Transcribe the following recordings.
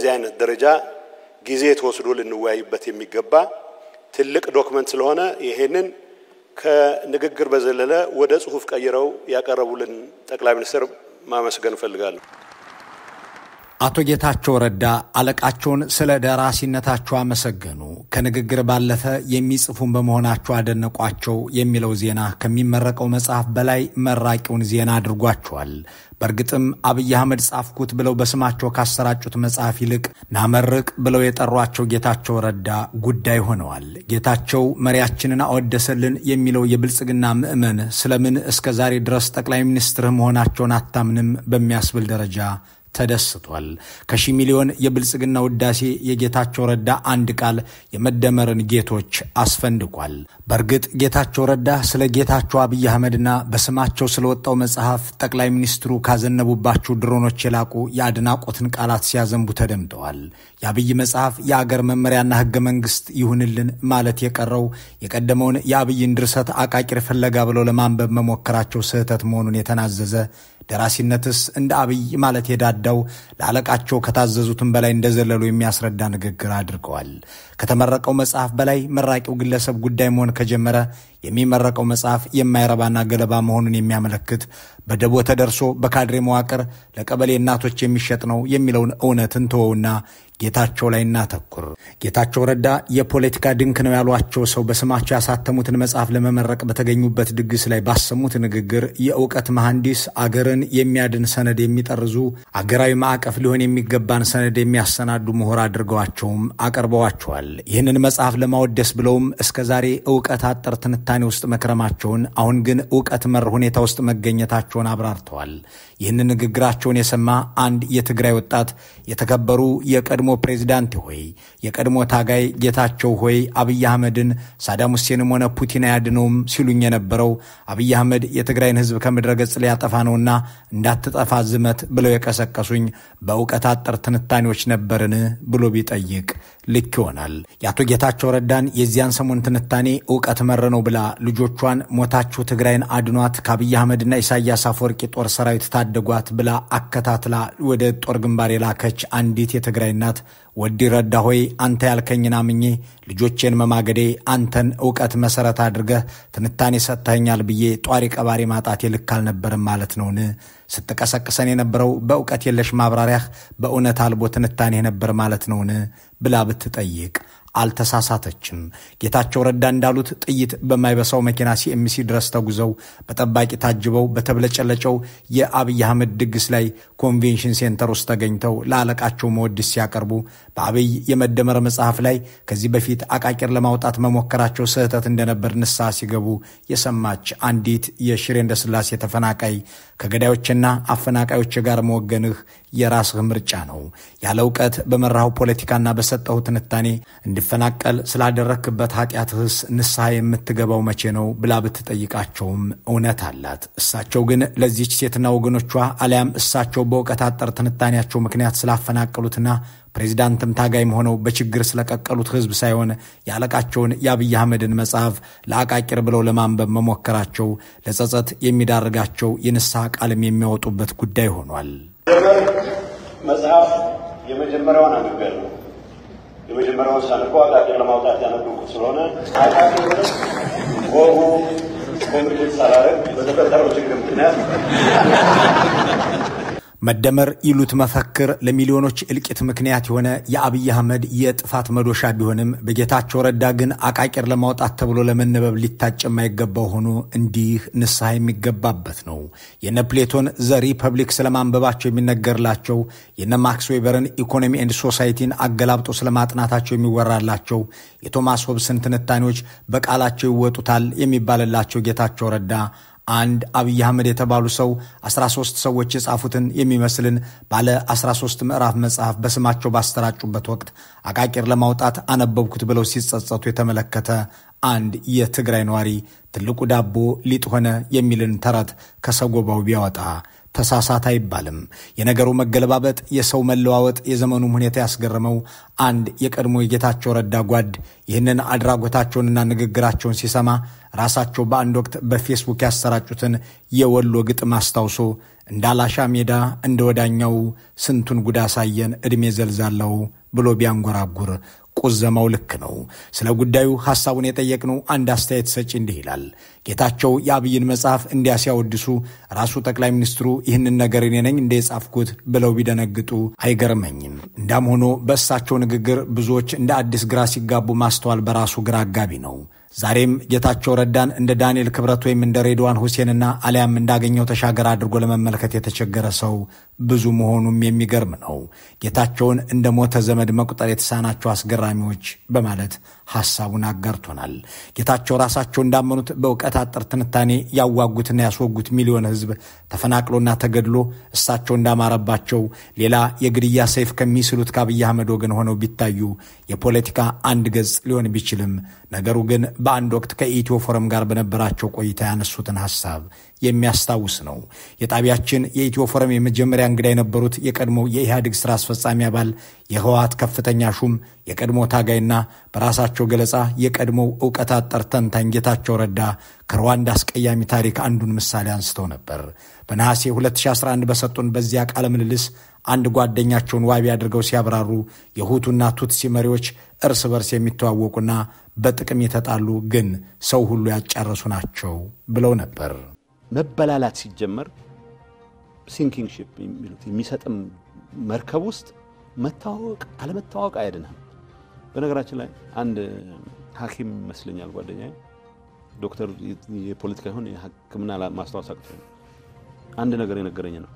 በዚህ አይነት ደረጃ ጊዜ ተወስዶ ልንወያይበት የሚገባ ትልቅ ዶክመንት ስለሆነ ይሄንን ከንግግር በዘለለ ወደ ጽሁፍ ቀይረው ያቀረቡልን ጠቅላይ ሚኒስትር ማመስገን ፈልጋለሁ። አቶ ጌታቸው ረዳ አለቃቸውን ስለ ደራሲነታቸው አመሰገኑ። ከንግግር ባለፈ የሚጽፉን በመሆናቸው አደነቋቸው የሚለው ዜና ከሚመረቀው መጽሐፍ በላይ መራቂውን ዜና አድርጓቸዋል። በእርግጥም አብይ አህመድ ጻፍኩት ብለው በስማቸው ካሰራጩት መጽሐፍ ይልቅ ናመርቅ ብለው የጠሯቸው ጌታቸው ረዳ ጉዳይ ሆነዋል። ጌታቸው መሪያችንን አወደሰልን የሚለው የብልጽግና ምዕመን ስለምን እስከ ዛሬ ድረስ ጠቅላይ ሚኒስትር መሆናቸውን አታምንም በሚያስብል ደረጃ ተደስቷል። ከሺህ ሚሊዮን የብልጽግና ውዳሴ የጌታቸው ረዳ አንድ ቃል የመደመርን ጌቶች አስፈንድቋል። በእርግጥ ጌታቸው ረዳ ስለ ጌታቸው አብይ አህመድና በስማቸው ስለወጣው መጽሐፍ ጠቅላይ ሚኒስትሩ ካዘነቡባቸው ድሮኖች የላቁ የአድናቆትን ቃላት ሲያዘንቡ ተደምጠዋል። የአብይ መጽሐፍ የአገር መመሪያና ህገ መንግስት ይሁንልን ማለት የቀረው የቀደመውን የአብይን ድርሰት አቃቂር ፍለጋ ብለው ለማንበብ መሞከራቸው ስህተት መሆኑን የተናዘዘ ደራሲነትስ እንደ አብይ ማለት የዳዳው ለአለቃቸው ከታዘዙትም በላይ እንደዘለሉ የሚያስረዳ ንግግር አድርገዋል። ከተመረቀው መጽሐፍ በላይ መራቂው ግለሰብ ጉዳይ መሆን ከጀመረ የሚመረቀው መጽሐፍ የማይረባና ገለባ መሆኑን የሚያመለክት በደቦ ተደርሶ በካድሬ መዋቅር ለቀበሌ እናቶች የሚሸጥ ነው የሚለውን እውነትን ተወውና ጌታቸው ላይ እናተኩር። ጌታቸው ረዳ የፖለቲካ ድንክ ነው ያሏቸው ሰው በስማቸው ያሳተሙትን መጽሐፍ ለመመረቅ በተገኙበት ድግስ ላይ ባሰሙት ንግግር የእውቀት መሐንዲስ አገርን የሚያድን ሰነድ የሚጠርዙ አገራዊ ማዕቀፍ ሊሆን የሚገባን ሰነድ የሚያሰናዱ ምሁር አድርገዋቸውም አቀርበዋቸዋል። ይህንን መጽሐፍ ለማወደስ ብለውም እስከዛሬ እውቀት አጠር ትንታኔ ውስጥ መክረማቸውን አሁን ግን እውቀት መር ሁኔታ ውስጥ መገኘታቸውን አብራርተዋል። ይህንን ንግግራቸውን የሰማ አንድ የትግራይ ወጣት የተከበሩ የቀድሞ ፕሬዝዳንት ሆይ የቀድሞ ታጋይ ጌታቸው ሆይ አብይ አህመድን ሳዳም ሁሴንም ሆነ ፑቲን አያድነውም ሲሉኝ የነበረው አብይ አህመድ የትግራይን ህዝብ ከምድረ ገጽ ሊያጠፋ ነውና እንዳትጠፋ ዝመት ብለው የቀሰቀሱኝ በእውቀት አጠር ትንታኔዎች ነበርን ብሎ ቢጠይቅ ልክ ይሆናል። የአቶ ጌታቸው ረዳን የዚያን ሰሞን ትንታኔ እውቀት መር ነው ብላ ልጆቿን ሞታችሁ ትግራይን አድኗት ከአብይ አህመድና ኢሳያስ አፈወርቂ ጦር ሰራዊት ታደጓት ብላ አከታትላ ወደ ጦር ግንባር የላከች አንዲት የትግራይ እናት ወዲ ረዳ ሆይ አንተ ያልከኝና ምኜ ልጆቼን መማገዴ አንተን ዕውቀት መሰረት አድርገህ ትንታኔ ሰጥተኛል ብዬ ጧሪ ቀባሪ ማጣት ይልክ አልነበረም ማለት ነውን? ስትቀሰቅሰን የነበረው በዕውቀት የለሽ ማብራሪያህ በእውነት አልቦ ትንታኔ ነበር ማለት ነውን ብላ ብትጠይቅ አልተሳሳተችም። ጌታቸው ረዳ እንዳሉት ጥይት በማይበሳው መኪና ሲኤምሲ ድረስ ተጉዘው በጠባቂ ታጅበው በተብለጨለጨው የአብይ አህመድ ድግስ ላይ ኮንቬንሽን ሴንተር ውስጥ ተገኝተው ለአለቃቸው መወድስ ሲያቀርቡ በአብይ የመደመር መጽሐፍ ላይ ከዚህ በፊት አቃቂር ለማውጣት መሞከራቸው ስህተት እንደነበር ንስሐ ሲገቡ የሰማች አንዲት የሽሬ እንደስላሴ ተፈናቃይ ከገዳዮችና አፈናቃዮች ጋር መወገንህ የራስህ ምርጫ ነው፣ ያለ ዕውቀት በመራው ፖለቲካና በሰጠው ትንታኔ እንድፈናቀል ስላደረክበት ኃጢአትህስ ንስሐ የምትገባው መቼ ነው ብላ ብትጠይቃቸውም እውነት አላት። እሳቸው ግን ለዚህች ሴትና ወገኖቿ አሊያም እሳቸው በዕውቀት አጠር ትንታኔያቸው ምክንያት ስላፈናቀሉትና ፕሬዝዳንትም ታጋይም ሆነው በችግር ስለቀቀሉት ህዝብ ሳይሆን ያለቃቸውን የአብይ አህመድን መጽሐፍ ለአቃቂር ብለው ለማንበብ መሞከራቸው ለጸጸት የሚዳርጋቸው የንስሐ ቃልም የሚያወጡበት ጉዳይ ሆኗል። መጽሐፍ የመጀመሪያውን አንብቤ ነው የመጀመሪያውን ሳንቆ አቃቂር ለማውጣት ያነበብኩት ስለሆነ አቃቂር ወሁ ኮሚቴ ሰራረት በተፈጠረው ችግር ምክንያት መደመር ይሉት መፈክር ለሚሊዮኖች እልቂት ምክንያት የሆነ የአብይ አህመድ የጥፋት መዶሻ ቢሆንም በጌታቸው ረዳ ግን አቃቂር ለማውጣት ተብሎ ለመነበብ ሊታጭ የማይገባው ሆኖ እንዲህ ንስሐ የሚገባበት ነው። የነ ፕሌቶን ዘ ሪፐብሊክ ስለማንበባቸው የሚነገርላቸው የነ ማክስ ዌበርን ኢኮኖሚ ኤንድ ሶሳይቲን አገላብጦ ስለማጥናታቸው የሚወራላቸው የቶማስ ሆብስን ትንታኔዎች በቃላቸው ይወጡታል የሚባልላቸው ጌታቸው ረዳ አንድ አብይ አህመድ የተባሉ ሰው 13 ሰዎች የጻፉትን የሚመስልን ባለ 13 ምዕራፍ መጽሐፍ በስማቸው ባስተራጩበት ወቅት አቃቂር ለማውጣት አነበብኩት ብለው ሲጸጸቱ የተመለከተ አንድ የትግራይ ነዋሪ ትልቁ ዳቦ ሊጥ ሆነ የሚልን ተረት ከሰጎባው ቢያወጣ ተሳሳተ አይባልም። የነገሩ መገለባበጥ፣ የሰው መለዋወጥ የዘመኑም ሁኔታ ያስገረመው አንድ የቀድሞ የጌታቸው ረዳ ጓድ ይህንን አድራጎታቸውንና ንግግራቸውን ሲሰማ ራሳቸው በአንድ ወቅት በፌስቡክ ያሰራጩትን የወሎ ግጥም አስታውሶ እንዳላሻ ሜዳ እንደ ወዳኛው ስንቱን ጉዳ ሳየን ዕድሜ ዘልዛለው ብሎ ቢያንጎራጉር ቁዘማው ልክ ነው። ስለ ጉዳዩ ሐሳቡን የጠየቅነው አንድ አስተያየት ሰጪ እንዲህ ይላል። ጌታቸው የአብይን መጽሐፍ እንዲያሲያወድሱ ራሱ ጠቅላይ ሚኒስትሩ ይህንን ነገር እኔ ነኝ እንደ የጻፍኩት ብለው ቢደነግጡ አይገርመኝም። እንዳም ሆኖ በእሳቸው ንግግር ብዙዎች እንደ አዲስ ግራ ሲጋቡ ማስተዋል በራሱ ግራ አጋቢ ነው። ዛሬም ጌታቸው ረዳን እንደ ዳንኤል ክብረት ወይም እንደ ሬድዋን ሁሴንና አሊያም እንዳገኘው ተሻገር አድርጎ ለመመልከት የተቸገረ ሰው ብዙ መሆኑም የሚገርም ነው። ጌታቸውን እንደ ሞተ ዘመድ መቁጠር የተሳናቸው አስገራሚዎች በማለት ሐሳቡን አጋርቶናል። ጌታቸው ራሳቸው እንዳመኑት በእውቀት አጥር ትንታኔ ያዋጉትና ያስወጉት ሚሊዮን ሕዝብ ተፈናቅሎና ተገድሎ እሳቸው እንዳማረባቸው ሌላ የግድያ ሰይፍ ከሚስሉት ከአብይ አህመድ ወገን ሆነው ቢታዩ የፖለቲካ አንድ ገጽ ሊሆን ቢችልም ነገሩ ግን በአንድ ወቅት ከኢትዮ ፎረም ጋር በነበራቸው ቆይታ ያነሱትን ሐሳብ የሚያስታውስ ነው። የጣቢያችን የኢትዮ ፎረም የመጀመሪያ እንግዳ የነበሩት የቀድሞ የኢህአዴግ ሥራ አስፈጻሚ አባል የህወሓት ከፍተኛ ሹም የቀድሞ ታጋይና በራሳቸው ገለጻ የቀድሞው ዕውቀት አጠር ተንታኝ ጌታቸው ረዳ ከሩዋንዳ አስቀያሚ ታሪክ አንዱን ምሳሌ አንስተው ነበር። በነሐሴ 2011 በሰጡን በዚያ ቃለ ምልልስ አንድ ጓደኛቸውን ዋቢ አድርገው ሲያብራሩ የሁቱና ቱትሲ መሪዎች እርስ በርስ የሚተዋወቁና በጥቅም የተጣሉ ግን ሰው ሁሉ ያጫረሱ ናቸው ብለው ነበር። መበላላት ሲጀመር ሲንኪንግ ሺፕ የሚሉት የሚሰጥም መርከብ ውስጥ መታወቅ አለመታወቅ አይደለም። በነገራችን ላይ አንድ ሐኪም መስለኛል ጓደኛዬ ዶክተር የፖለቲካ ይሁን የሕክምና ማስተዋወቅ አቅቶኝ አንድ ነገር የነገረኝ ነው።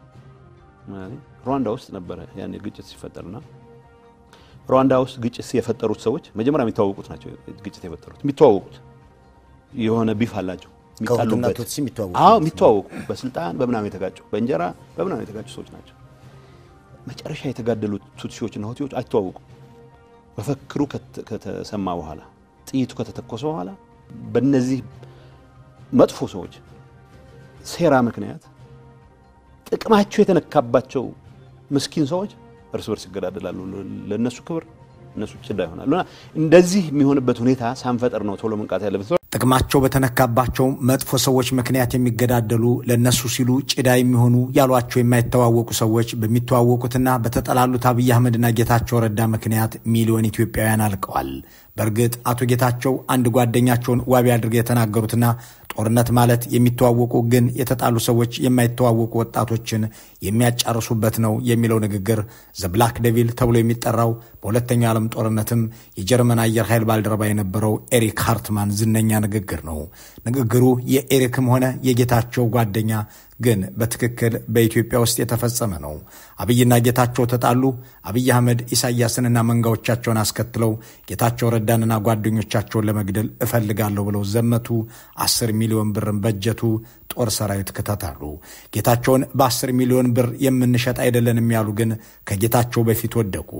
ማለት ሩዋንዳ ውስጥ ነበር ያኔ ግጭት ሲፈጠርና ሩዋንዳ ውስጥ ግጭት የፈጠሩት ሰዎች መጀመሪያ የሚተዋወቁት ናቸው። ግጭት የፈጠሩት የሚተዋወቁት የሆነ ቢፍ አላቸው የሚጣሉበት የሚተዋወቁ በስልጣን በምናም የተጋጩ በእንጀራ በምናም የተጋጩ ሰዎች ናቸው። መጨረሻ የተጋደሉት ቱትሲዎችና ሁቲዎች አይተዋወቁም። መፈክሩ ከተሰማ በኋላ ጥይቱ ከተተኮሰ በኋላ በእነዚህ መጥፎ ሰዎች ሴራ ምክንያት ጥቅማቸው የተነካባቸው ምስኪን ሰዎች እርስ በርስ ይገዳደላሉ። ለነሱ ክብር እነሱ ጭዳ ይሆናሉና እንደዚህ የሚሆንበት ሁኔታ ሳንፈጠር ነው ቶሎ መንቃት ያለበት። ጥቅማቸው በተነካባቸው መጥፎ ሰዎች ምክንያት የሚገዳደሉ ለነሱ ሲሉ ጭዳ የሚሆኑ ያሏቸው የማይተዋወቁ ሰዎች በሚተዋወቁትና በተጠላሉት አብይ አህመድና ጌታቸው ረዳ ምክንያት ሚሊዮን ኢትዮጵያውያን አልቀዋል። በእርግጥ አቶ ጌታቸው አንድ ጓደኛቸውን ዋቢ አድርገው የተናገሩትና ጦርነት ማለት የሚተዋወቁ ግን የተጣሉ ሰዎች የማይተዋወቁ ወጣቶችን የሚያጫርሱበት ነው የሚለው ንግግር ዘብላክ ዴቪል ተብሎ የሚጠራው በሁለተኛው ዓለም ጦርነትም የጀርመን አየር ኃይል ባልደረባ የነበረው ኤሪክ ሃርትማን ዝነኛ ንግግር ነው። ንግግሩ የኤሪክም ሆነ የጌታቸው ጓደኛ ግን በትክክል በኢትዮጵያ ውስጥ የተፈጸመ ነው። አብይና ጌታቸው ተጣሉ። አብይ አህመድ ኢሳያስንና መንጋዎቻቸውን አስከትለው ጌታቸው ረዳንና ጓደኞቻቸውን ለመግደል እፈልጋለሁ ብለው ዘመቱ። 10 ሚሊዮን ብርን በጀቱ። ጦር ሰራዊት ከተታሉ። ጌታቸውን በ10 ሚሊዮን ብር የምንሸጥ አይደለንም ያሉ ግን ከጌታቸው በፊት ወደቁ።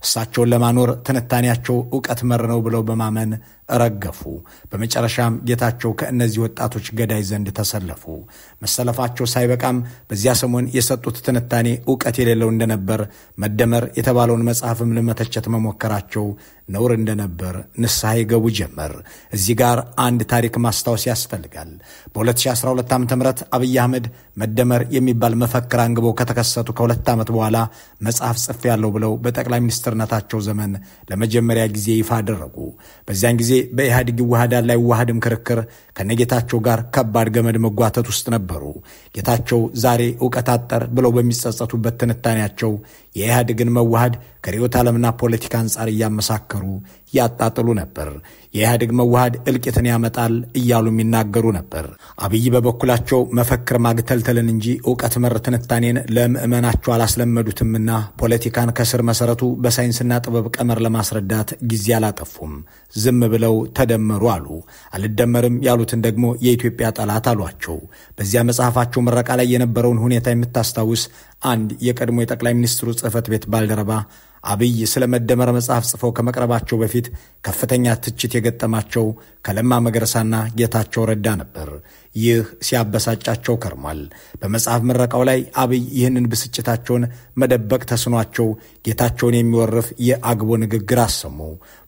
እሳቸውን ለማኖር ትንታኔያቸው ዕውቀት መር ነው ብለው በማመን ረገፉ። በመጨረሻም ጌታቸው ከእነዚህ ወጣቶች ገዳይ ዘንድ ተሰለፉ። መሰለፋቸው ሳይበቃም በዚያ ሰሞን የሰጡት ትንታኔ ዕውቀት የሌለው እንደነበር መደመር የተባለውን መጽሐፍም ለመተቸት መሞከራቸው ነውር እንደነበር ንስሐ ይገቡ ጀመር። እዚህ ጋር አንድ ታሪክ ማስታወስ ያስፈልጋል። በ2012 ዓ.ም አብይ አህመድ መደመር የሚባል መፈክር አንግበው ከተከሰቱ ከ2 ዓመት በኋላ መጽሐፍ ጽፌያለሁ ብለው በጠቅላይ ሚኒስትርነታቸው ዘመን ለመጀመሪያ ጊዜ ይፋ አደረጉ። በዚያን ጊዜ በኢህአዴግ ይዋሃዳል ላይ ይዋሃድም ክርክር ከነጌታቸው ጋር ከባድ ገመድ መጓተት ውስጥ ነበሩ። ጌታቸው ዛሬ ዕውቀት አጠር ብለው በሚጸጸቱበት ትንታኔያቸው የኢህአዴግን መዋሃድ ከርዕዮተ ዓለምና ፖለቲካ አንጻር እያመሳከሩ ያጣጥሉ ነበር። የኢህአዴግ መዋሃድ እልቂትን ያመጣል እያሉ የሚናገሩ ነበር። አብይ በበኩላቸው መፈክር ማግተልተልን እንጂ ዕውቀት መር ትንታኔን ለምዕመናቸው አላስለመዱትምና ፖለቲካን ከስር መሰረቱ በሳይንስና ጥበብ ቀመር ለማስረዳት ጊዜ አላጠፉም። ዝም ብለው ተደመሩ አሉ። አልደመርም ያሉትን ደግሞ የኢትዮጵያ ጠላት አሏቸው። በዚያ መጽሐፋቸው ምረቃ ላይ የነበረውን ሁኔታ የምታስታውስ አንድ የቀድሞ የጠቅላይ ሚኒስትሩ ጽሕፈት ቤት ባልደረባ አብይ ስለ መደመር መጽሐፍ ጽፈው ከመቅረባቸው በፊት ከፍተኛ ትችት የገጠማቸው ከለማ መገረሳና ጌታቸው ረዳ ነበር። ይህ ሲያበሳጫቸው ከርሟል። በመጽሐፍ ምረቃው ላይ አብይ ይህንን ብስጭታቸውን መደበቅ ተስኗቸው ጌታቸውን የሚወርፍ የአግቦ ንግግር አሰሙ።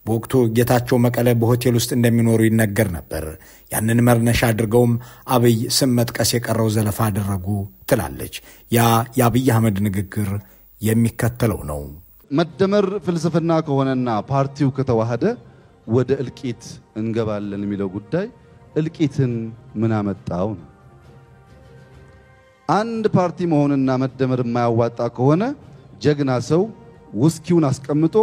በወቅቱ ጌታቸው መቀለ በሆቴል ውስጥ እንደሚኖሩ ይነገር ነበር። ያንን መነሻ አድርገውም አብይ ስም መጥቀስ የቀረው ዘለፋ አደረጉ ትላለች ያ የአብይ አህመድ ንግግር የሚከተለው ነው። መደመር ፍልስፍና ከሆነና ፓርቲው ከተዋሃደ ወደ እልቂት እንገባለን የሚለው ጉዳይ እልቂትን ምን አመጣው ነው። አንድ ፓርቲ መሆንና መደመር የማያዋጣ ከሆነ ጀግና ሰው ውስኪውን አስቀምጦ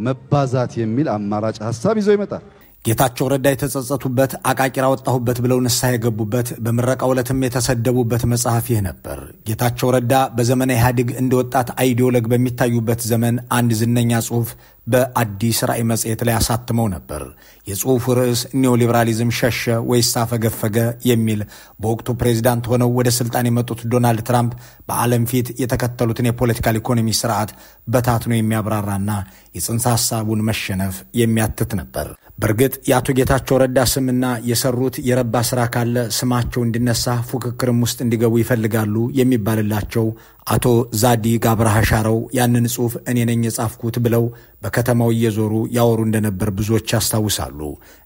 መባዛት የሚል አማራጭ ሐሳብ ይዞ ይመጣል። ጌታቸው ረዳ የተጸጸቱበት አቃቂራ ወጣሁበት ብለው ንስሐ የገቡበት በምረቃው ዕለትም የተሰደቡበት መጽሐፍ ይህ ነበር። ጌታቸው ረዳ በዘመነ ኢህአዴግ እንደ ወጣት አይዲዮሎግ በሚታዩበት ዘመን አንድ ዝነኛ ጽሑፍ በአዲስ ራዕይ መጽሔት ላይ አሳትመው ነበር። የጽሑፉ ርዕስ ኒዮሊበራሊዝም ሸሸ ወይስ አፈገፈገ የሚል በወቅቱ ፕሬዝዳንት ሆነው ወደ ስልጣን የመጡት ዶናልድ ትራምፕ በዓለም ፊት የተከተሉትን የፖለቲካል ኢኮኖሚ ስርዓት በታትኖ የሚያብራራና የጽንሰ ሐሳቡን መሸነፍ የሚያትት ነበር። በእርግጥ የአቶ ጌታቸው ረዳ ስምና የሰሩት የረባ ስራ ካለ ስማቸው እንዲነሳ ፉክክርም ውስጥ እንዲገቡ ይፈልጋሉ የሚባልላቸው አቶ ዛዲግ አብርሃ ሻረው ያንን ጽሑፍ እኔ ነኝ የጻፍኩት ብለው በከተማው እየዞሩ ያወሩ እንደነበር ብዙዎች ያስታውሳሉ።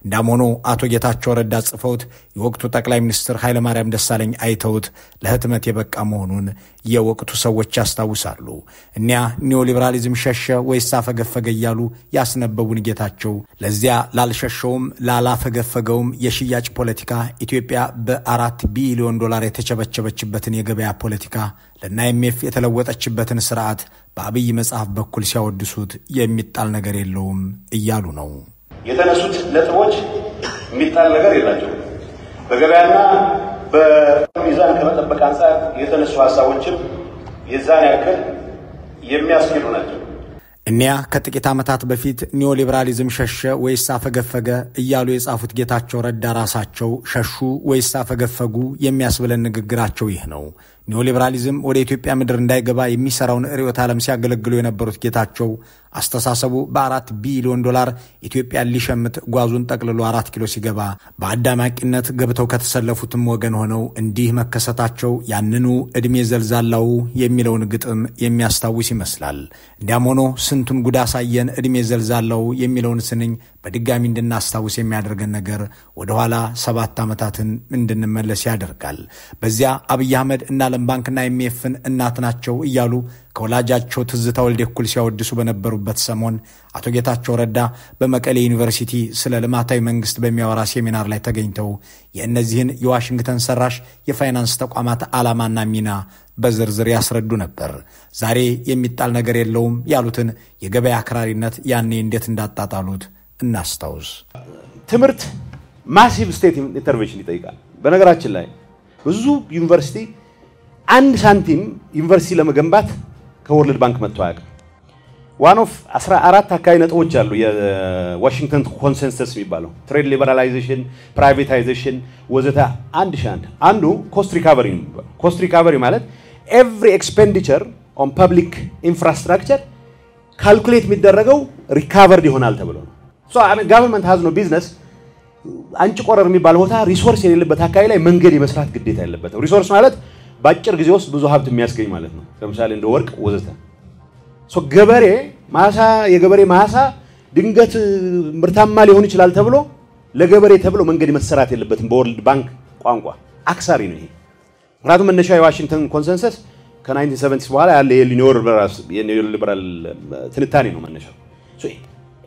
እንዳም ሆኖ አቶ ጌታቸው ረዳ ጽፈውት የወቅቱ ጠቅላይ ሚኒስትር ኃይለማርያም ደሳለኝ አይተውት ለህትመት የበቃ መሆኑን የወቅቱ ሰዎች ያስታውሳሉ። እኒያ ኒዮሊበራሊዝም ሸሸ ወይስ አፈገፈገ እያሉ ያስነበቡን ጌታቸው ለዚያ ላልሸሸውም ላላፈገፈገውም የሽያጭ ፖለቲካ ኢትዮጵያ በ4 ቢሊዮን ዶላር የተቸበቸበችበትን የገበያ ፖለቲካ ለናይኤምኤፍ የተለወጠችበትን ስርዓት በአብይ መጽሐፍ በኩል ሲያወድሱት የሚጣል ነገር የለውም እያሉ ነው። የተነሱት ነጥቦች የሚጣል ነገር የላቸው። በገበያና በሚዛን ከመጠበቅ አንጻር የተነሱ ሐሳቦችም የዛን ያክል የሚያስኬዱ ናቸው። እኒያ ከጥቂት ዓመታት በፊት ኒዮሊበራሊዝም ሸሸ ወይስ አፈገፈገ እያሉ የጻፉት ጌታቸው ረዳ ራሳቸው ሸሹ ወይስ አፈገፈጉ የሚያስብለን ንግግራቸው ይህ ነው። ኒዮሊበራሊዝም ወደ ኢትዮጵያ ምድር እንዳይገባ የሚሰራውን ርዕዮተ ዓለም ሲያገለግሉ የነበሩት ጌታቸው አስተሳሰቡ በ4 ቢሊዮን ዶላር ኢትዮጵያን ሊሸምት ጓዙን ጠቅልሎ 4 ኪሎ ሲገባ በአዳማቂነት ገብተው ከተሰለፉትም ወገን ሆነው እንዲህ መከሰታቸው ያንኑ ዕድሜ ዘልዛላው የሚለውን ግጥም የሚያስታውስ ይመስላል። እንዲያም ሆኖ ስንቱን ጉዳ ሳየን ዕድሜ ዘልዛላው የሚለውን ስንኝ በድጋሚ እንድናስታውስ የሚያደርገን ነገር ወደ ኋላ 7 ዓመታትን እንድንመለስ ያደርጋል። በዚያ አብይ አህመድ እና ዓለም ባንክና አይኤምኤፍን እናት ናቸው እያሉ ከወላጃቸው ትዝታ ወልደ እኩል ሲያወድሱ በነበሩበት ሰሞን አቶ ጌታቸው ረዳ በመቀሌ ዩኒቨርሲቲ ስለ ልማታዊ መንግስት በሚያወራ ሴሚናር ላይ ተገኝተው የእነዚህን የዋሽንግተን ሰራሽ የፋይናንስ ተቋማት ዓላማና ሚና በዝርዝር ያስረዱ ነበር። ዛሬ የሚጣል ነገር የለውም ያሉትን የገበያ አክራሪነት ያኔ እንዴት እንዳጣጣሉት እናስታውስ። ትምህርት ማሲቭ ስቴት ኢንተርቬንሽን ይጠይቃል። በነገራችን ላይ ብዙ ዩኒቨርሲቲ አንድ ሳንቲም ዩኒቨርሲቲ ለመገንባት ከወርልድ ባንክ መጥቶ አያውቅም። ዋን ኦፍ 14 አካባቢ ነጥቦች አሉ የዋሽንግተን ኮንሰንሰስ የሚባለው ትሬድ ሊበራላይዜሽን፣ ፕራይቬታይዜሽን ወዘተ አንዱ ኮስት ሪካቨሪ ነው። ኮስት ሪካቨሪ ማለት ኤቭሪ ኤክስፔንዲቸር ኦን ፐብሊክ ኢንፍራስትራክቸር ካልኩሌት የሚደረገው ሪካቨርድ ይሆናል ተብሎ ነው። ሶ ጋቨርንመንት ሃዝ ኖ ቢዝነስ አንጭ ቆረር የሚባል ቦታ ሪሶርስ የሌለበት አካባቢ ላይ መንገድ የመስራት ግዴታ የለበትም። ሪሶርስ ማለት በአጭር ጊዜ ውስጥ ብዙ ሀብት የሚያስገኝ ማለት ነው። ለምሳሌ እንደ ወርቅ ወዘተ። ሶ ገበሬ ማሳ የገበሬ ማሳ ድንገት ምርታማ ሊሆን ይችላል ተብሎ ለገበሬ ተብሎ መንገድ መሰራት የለበትም። በወርልድ ባንክ ቋንቋ አክሳሪ ነው ይሄ። ምክንያቱም መነሻው የዋሽንግተን ኮንሰንሰስ ከ1970 በኋላ ያለ የኒዮሊበራል ትንታኔ ነው መነሻው። ሶ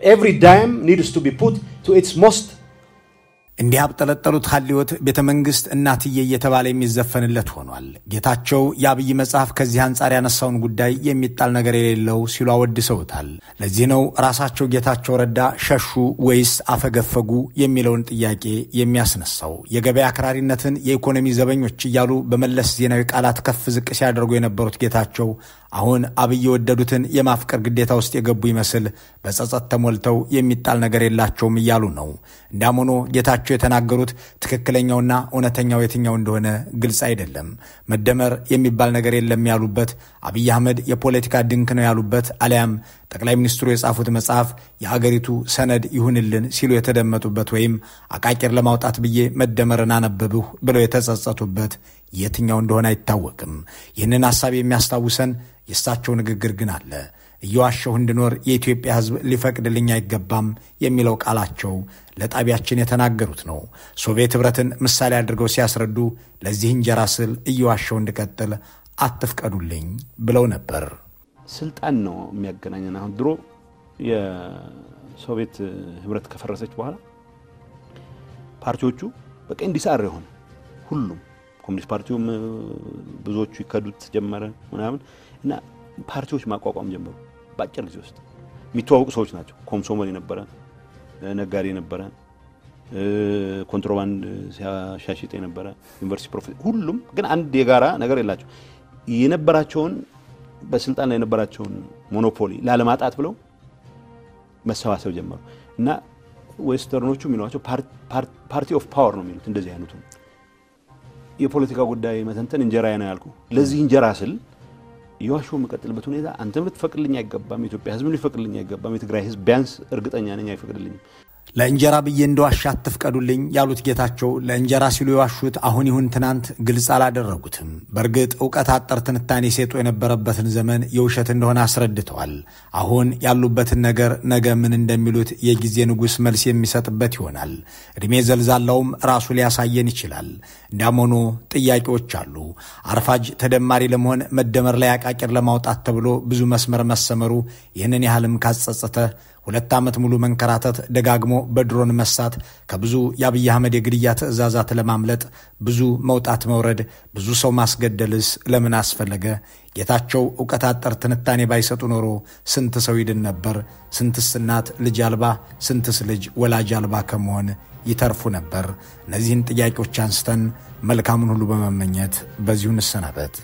every dime needs to be put to its most እንዲህ አብጠለጠሉት ሐልዮት ቤተ መንግስት እናትዬ እየተባለ የሚዘፈንለት ሆኗል። ጌታቸው የአብይ መጽሐፍ ከዚህ አንጻር ያነሳውን ጉዳይ የሚጣል ነገር የሌለው ሲሉ አወድሰውታል። ለዚህ ነው ራሳቸው ጌታቸው ረዳ ሸሹ ወይስ አፈገፈጉ የሚለውን ጥያቄ የሚያስነሳው። የገበያ አክራሪነትን የኢኮኖሚ ዘበኞች እያሉ በመለስ ዜናዊ ቃላት ከፍ ዝቅ ሲያደርጉ የነበሩት ጌታቸው አሁን አብይ የወደዱትን የማፍቀር ግዴታ ውስጥ የገቡ ይመስል በጸጸት ተሞልተው የሚጣል ነገር የላቸውም እያሉ ነው። እንዳም ሆኖ ጌታቸው ጌታቸው የተናገሩት ትክክለኛውና እውነተኛው የትኛው እንደሆነ ግልጽ አይደለም። መደመር የሚባል ነገር የለም ያሉበት፣ አብይ አህመድ የፖለቲካ ድንክ ነው ያሉበት፣ አሊያም ጠቅላይ ሚኒስትሩ የጻፉት መጽሐፍ የአገሪቱ ሰነድ ይሁንልን ሲሉ የተደመጡበት ወይም አቃቂር ለማውጣት ብዬ መደመርን አነበብሁ ብለው የተጸጸቱበት የትኛው እንደሆነ አይታወቅም። ይህንን ሐሳብ የሚያስታውሰን የእሳቸው ንግግር ግን አለ። እየዋሸሁ እንድኖር የኢትዮጵያ ሕዝብ ሊፈቅድልኝ አይገባም የሚለው ቃላቸው ለጣቢያችን የተናገሩት ነው። ሶቪየት ኅብረትን ምሳሌ አድርገው ሲያስረዱ ለዚህ እንጀራ ስል እየዋሸሁ እንድቀጥል አትፍቀዱልኝ ብለው ነበር። ስልጣን ነው የሚያገናኘን። አሁን ድሮ የሶቪየት ኅብረት ከፈረሰች በኋላ ፓርቲዎቹ በቃ እንዲሳር ይሆን ሁሉም ኮሚኒስት ፓርቲውም ብዙዎቹ ይከዱት ጀመረ ምናምን እና ፓርቲዎች ማቋቋም ጀመሩ። ባጭር ጊዜ ውስጥ የሚተዋወቁ ሰዎች ናቸው። ኮምሶሞል የነበረ ነጋዴ የነበረ ኮንትሮባንድ ሲያሻሽጥ የነበረ ዩኒቨርሲቲ ፕሮፌሰር ሁሉም ግን አንድ የጋራ ነገር የላቸው። የነበራቸውን በስልጣን ላይ የነበራቸውን ሞኖፖሊ ላለማጣት ብለው መሰባሰብ ጀመሩ እና ዌስተርኖቹ የሚሏቸው ፓርቲ ኦፍ ፓወር ነው የሚሉት። እንደዚህ አይነቱ የፖለቲካ ጉዳይ መተንተን እንጀራ ነው ያልኩ። ለዚህ እንጀራ ስል የዋሽው መቀጠልበት ሁኔታ አንተም ልትፈቅድልኝ አይገባም፣ ኢትዮጵያ ሕዝብ ሊፈቅድልኝ አይገባም፣ የትግራይ ሕዝብ ቢያንስ እርግጠኛ ነኝ አይፈቅድልኝም። ለእንጀራ ብዬ እንደዋሻ አትፍቀዱልኝ ያሉት ጌታቸው ለእንጀራ ሲሉ የዋሹት አሁን ይሁን ትናንት ግልጽ አላደረጉትም። በእርግጥ ዕውቀት አጠር ትንታኔ ሴጡ የነበረበትን ዘመን የውሸት እንደሆነ አስረድተዋል። አሁን ያሉበትን ነገር ነገ ምን እንደሚሉት የጊዜ ንጉሥ መልስ የሚሰጥበት ይሆናል። ዕድሜ ዘልዛላውም ራሱ ሊያሳየን ይችላል። እንዲያም ሆኖ ጥያቄዎች አሉ። አርፋጅ ተደማሪ ለመሆን መደመር ላይ አቃቂር ለማውጣት ተብሎ ብዙ መስመር መሰመሩ ይህንን ያህልም ካጸጸተ 2 ዓመት ሙሉ መንከራተት፣ ደጋግሞ በድሮን መሳት፣ ከብዙ የአብይ አህመድ የግድያ ትዕዛዛት ለማምለጥ ብዙ መውጣት መውረድ፣ ብዙ ሰው ማስገደልስ ለምን አስፈለገ? ጌታቸው ዕውቀት አጠር ትንታኔ ባይሰጡ ኖሮ ስንት ሰው ይድን ነበር? ስንትስ እናት ልጅ አልባ፣ ስንትስ ልጅ ወላጅ አልባ ከመሆን ይተርፉ ነበር? እነዚህን ጥያቄዎች አንስተን መልካሙን ሁሉ በመመኘት በዚሁ እንሰናበት።